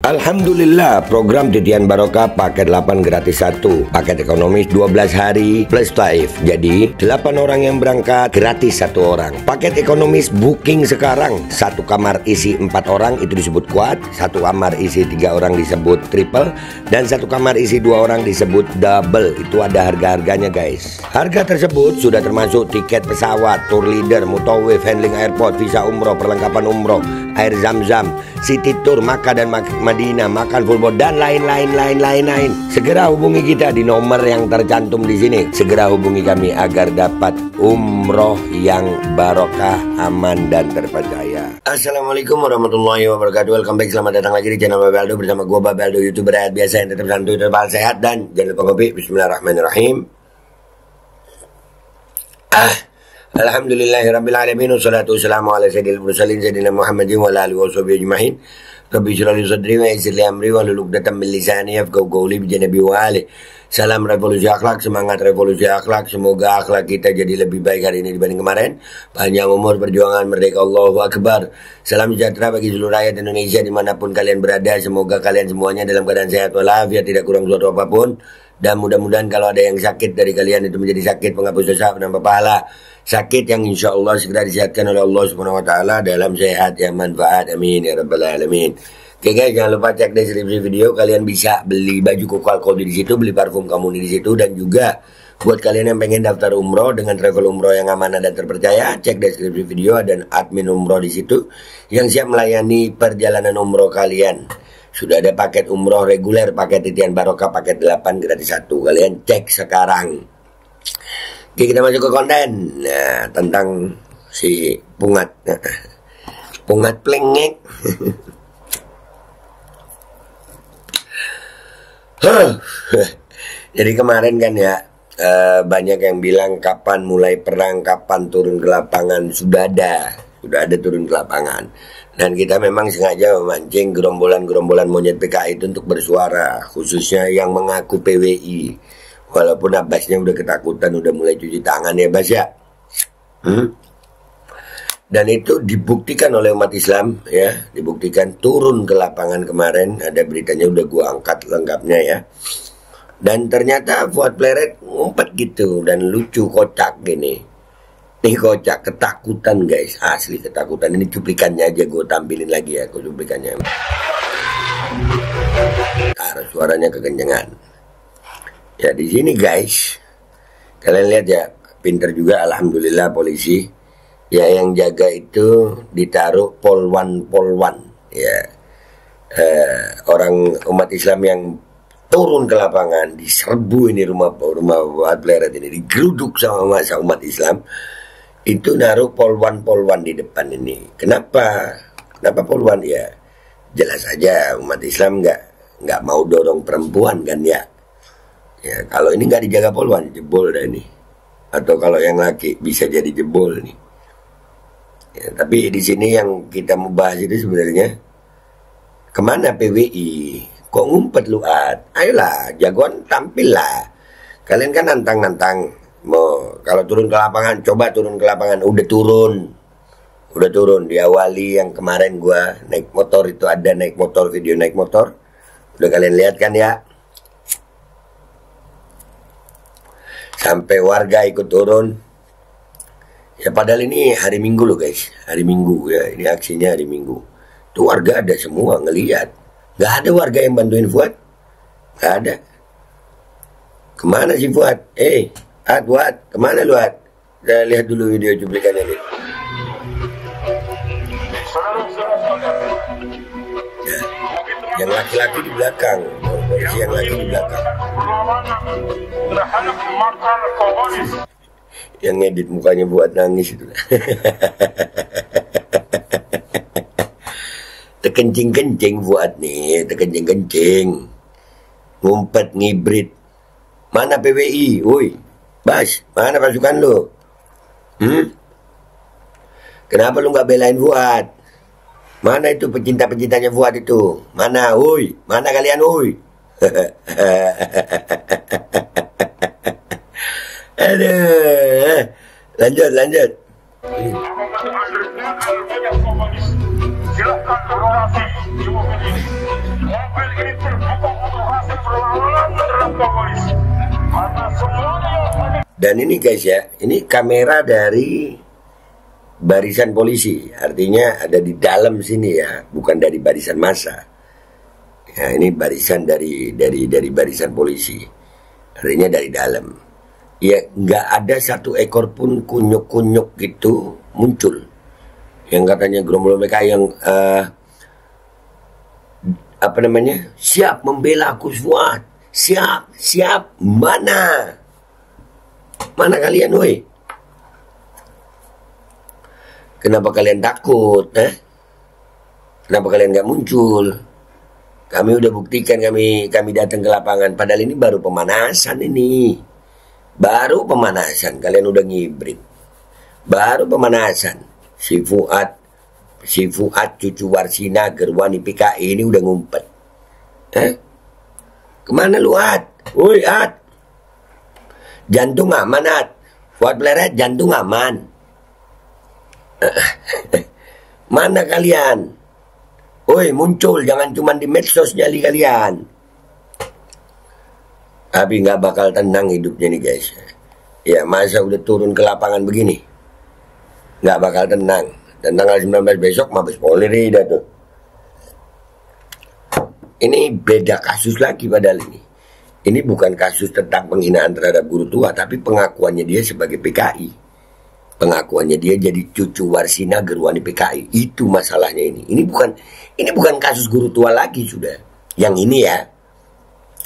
Alhamdulillah, program titian barokah paket 8 gratis 1, paket ekonomis 12 hari plus taif. Jadi 8 orang yang berangkat gratis 1 orang. Paket ekonomis booking sekarang, 1 kamar isi 4 orang itu disebut quad, 1 kamar isi 3 orang disebut triple, dan 1 kamar isi 2 orang disebut double. Itu ada harga-harganya guys. Harga tersebut sudah termasuk tiket pesawat, tour leader, mutawif, handling airport, visa umroh, perlengkapan umroh, air zam-zam, city tour, Makkah dan Madinah, makan full board, dan lain-lain. Segera hubungi kita di nomor yang tercantum di sini. Segera hubungi kami agar dapat umroh yang barokah, aman dan terpercaya. Assalamualaikum warahmatullahi wabarakatuh. Welcome back, selamat datang lagi di channel Babeldo bersama gua Babeldo, YouTuber rakyat biasa yang tetap santuy, tetap sehat, dan jangan lupa kopi. Bismillahirrahmanirrahim. Alhamdulillahirrabbilalamin. Wassalatu wassalamu ala sayyidil mursalin sayyidina Muhammadin wa ala alihi washabihi ajma'in. Rabbi shrah li sadri wa yassir li amri wahlul 'uqdatam min lisani yafqahu qawli bi janabi wa ali. Salam revolusi akhlak, semangat revolusi akhlak. Semoga akhlak kita jadi lebih baik hari ini dibanding kemarin. Panjang umur, perjuangan, merdeka, Allahu Akbar. Salam sejahtera bagi seluruh rakyat Indonesia dimanapun kalian berada. Semoga kalian semuanya dalam keadaan sehat walafiat, tidak kurang suatu apapun. Dan mudah-mudahan kalau ada yang sakit dari kalian itu menjadi sakit penghapus dosa, penambah pahala. Sakit yang insya Allah segera disehatkan oleh Allah Subhanahu Wa Taala dalam sehat yang manfaat. Amin ya rabbal alamin. Oke guys, jangan lupa cek deskripsi video. Kalian bisa beli baju Kokal Kodi di situ, beli parfum kamu di situ, dan juga buat kalian yang pengen daftar umroh dengan travel umroh yang amanah dan terpercaya, cek deskripsi video dan admin umroh di situ yang siap melayani perjalanan umroh kalian. Sudah ada paket umroh reguler, paket titian barokah, paket 8 gratis 1. Kalian cek sekarang. Oke, kita masuk ke konten. Nah, tentang si Pungat. Pungat plengek. Jadi kemarin kan ya, banyak yang bilang kapan mulai perang, kapan turun ke lapangan. Sudah ada turun ke lapangan. Dan kita memang sengaja memancing gerombolan-gerombolan monyet PKI itu untuk bersuara, khususnya yang mengaku PWI. Walaupun Abbasnya udah ketakutan, udah mulai cuci tangan ya Abbas ya. Dan itu dibuktikan oleh umat Islam ya, dibuktikan turun ke lapangan kemarin. Ada beritanya, udah gua angkat lengkapnya ya. Dan ternyata Fuad Pleret ngumpet gitu dan lucu, kocak gini. Nih kocak, ketakutan guys, asli ketakutan. Ini cuplikannya aja gue tampilin lagi ya, cuplikannya. Taruh suaranya kekencengan. Ya di sini guys, kalian lihat ya, pinter juga alhamdulillah polisi. Ya yang jaga itu ditaruh polwan ya. Orang umat Islam yang turun ke lapangan, diserbu ini rumah Fuad Pleret ini, digeruduk sama masa umat Islam. Itu naruh polwan di depan ini. Kenapa polwan ya? Jelas saja umat Islam nggak mau dorong perempuan kan ya. Ya kalau ini nggak dijaga polwan, jebol dah ini. Atau kalau yang laki bisa jadi jebol nih. Ya, tapi di sini yang kita mau bahas itu sebenarnya, kemana PWI? Kok ngumpet lu Ad? Ayolah, jagoan tampil lah. Kalian kan nantang-nantang. Mau kalau turun ke lapangan, coba turun ke lapangan. Udah turun diawali yang kemarin gua naik motor itu, ada naik motor, video naik motor. Udah kalian lihat kan ya, sampai warga ikut turun ya. Padahal ini hari Minggu loh guys, hari Minggu ya, ini aksinya hari Minggu. Tuh warga ada semua ngelihat. Gak ada warga yang bantuin Fuad, gak ada. Kemana si Fuad? Fuad, kemana lu Ad? Kita lihat dulu video cuplikannya nih. Nah, yang laki-laki di belakang, polisi yang laki di belakang. Yang ngedit mukanya buat nangis itu. Terkencing-kencing Fuad nih, terkencing-kencing. Ngumpet, ngibrit. Mana PWI? Woi. Bas, mana pasukan lu? Kenapa lu nggak belain Fuad? Mana itu pecinta-pecintanya Fuad itu? Mana, woi? Mana kalian, woi? Aduh, lanjut. Silahkan Dan ini guys ya, ini kamera dari barisan polisi, artinya ada di dalam sini ya, bukan dari barisan massa. Ya, ini barisan dari barisan polisi, artinya dari dalam. Ya, nggak ada satu ekor pun kunyuk-kunyuk gitu muncul. Yang katanya gerombolan mereka yang apa namanya, siap membela Gus Fuad, siap, mana kalian, woi? Kenapa kalian takut? Kenapa kalian nggak muncul? Kami udah buktikan, kami datang ke lapangan. Padahal ini baru pemanasan ini. Baru pemanasan, kalian udah ngibrit. Baru pemanasan. Si Fuad cucu Warsina Gerwani PKI ini udah ngumpet. Kemana lu, Ad? Woi, Ad. Jantung aman, Ad. Fuad Pleret, jantung aman. Mana kalian? Woi, muncul, jangan cuma di medsos nyali kalian. Tapi nggak bakal tenang hidupnya nih guys. Ya, masa udah turun ke lapangan begini, nggak bakal tenang. Dan tanggal 19 besok Mabes Polri dah tuh. Ini beda kasus lagi padahal ini. Ini bukan kasus tentang penghinaan terhadap guru tua, tapi pengakuannya dia sebagai PKI. Pengakuannya dia jadi cucu Warsina Gerwani PKI. Itu masalahnya ini. Ini bukan kasus guru tua lagi sudah. Yang ini ya.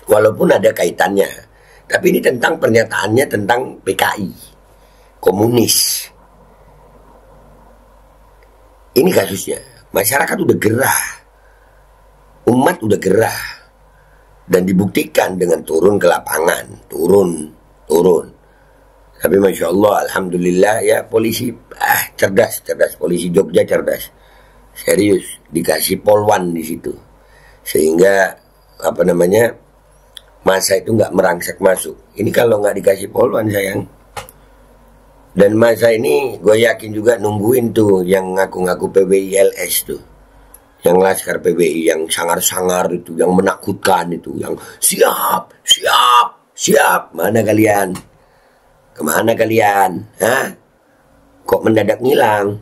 Walaupun ada kaitannya. Tapi ini tentang pernyataannya tentang PKI. Komunis. Ini kasusnya. Masyarakat udah gerah. Umat udah gerah. Dan dibuktikan dengan turun ke lapangan. Turun. Tapi Masya Allah, Alhamdulillah ya, polisi cerdas. Polisi Jogja cerdas. Serius, dikasih polwan di situ. Sehingga apa namanya, masa itu nggak merangsek masuk. Ini kalau nggak dikasih polwan sayang. Dan masa ini gue yakin juga nungguin tuh yang ngaku-ngaku PBI LS tuh. Yang Laskar PBI, yang sangar-sangar itu, yang menakutkan itu, yang siap. Mana kalian? Kemana kalian? Kok mendadak ngilang?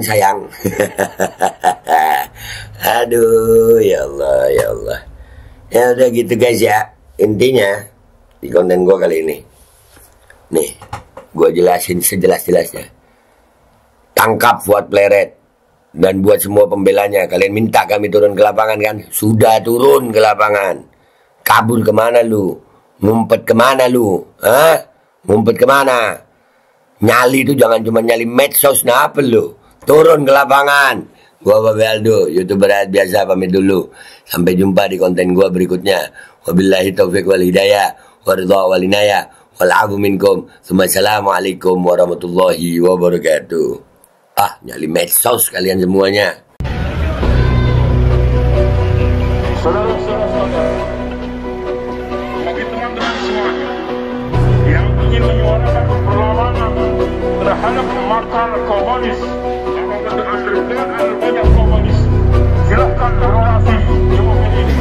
Sayang? Aduh, ya Allah. Ya udah gitu guys ya. Intinya di konten gue kali ini, nih, gue jelasin sejelas-jelasnya. Tangkap Fuad Pleret. Dan buat semua pembelanya, kalian minta kami turun ke lapangan kan? Sudah turun ke lapangan. Kabur kemana lu? Ngumpet kemana lu? Ngumpet kemana? Nyali itu jangan cuma nyali medsos, apa lu? Turun ke lapangan. Gua Babe Aldo, YouTuber biasa, pamit dulu. Sampai jumpa di konten gua berikutnya. Wabillahi taufiq wal hidayah, waridha wal inayah, wal afu minkum. Assalamualaikum warahmatullahi wabarakatuh. Nyali medsos kalian semuanya. Terhadap makar komunis yang banyak komunis, silahkan berorasi di mobil ini.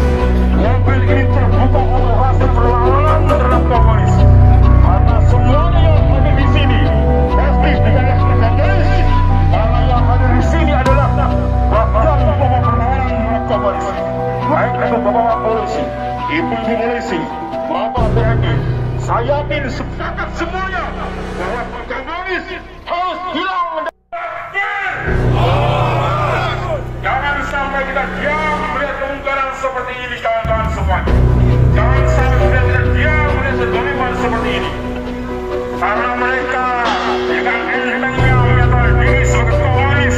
Mobil ini terbuka orasi perlawanan terhadap komunis, karena semuanya yang ada di sini pasti dikalahkan komunis. Karena yang ada di sini adalah bahkan perlawanan terhadap komunis. Baik itu bapak polisi, ibu polisi, bapak TNI, saya yakin sepakat semuanya bahwa komunis harus hilang. Jangan sampai kita diam melihat kemungkaran seperti ini, kawan-kawan semua. Jangan sampai kita diam melihat kezaliman seperti ini. Karena mereka dengan entengnya menyatakan diri sebagai komunis,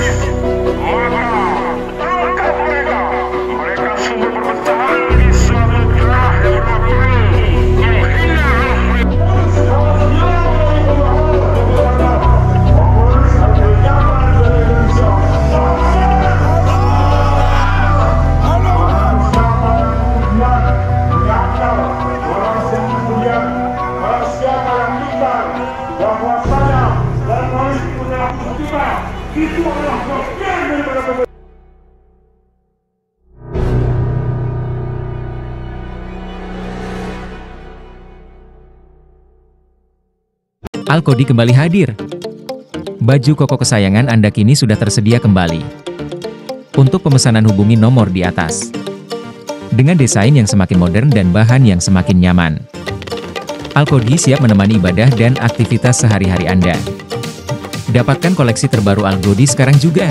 maka tangkap mereka. Mereka sungguh berpecahan di suatu gelah yang berbeda. Bahwa Al-Kodi kembali hadir. Baju koko kesayangan Anda kini sudah tersedia kembali. Untuk pemesanan hubungi nomor di atas. Dengan desain yang semakin modern dan bahan yang semakin nyaman. Al-Kodi siap menemani ibadah dan aktivitas sehari-hari Anda. Dapatkan koleksi terbaru Al-Kodi sekarang juga.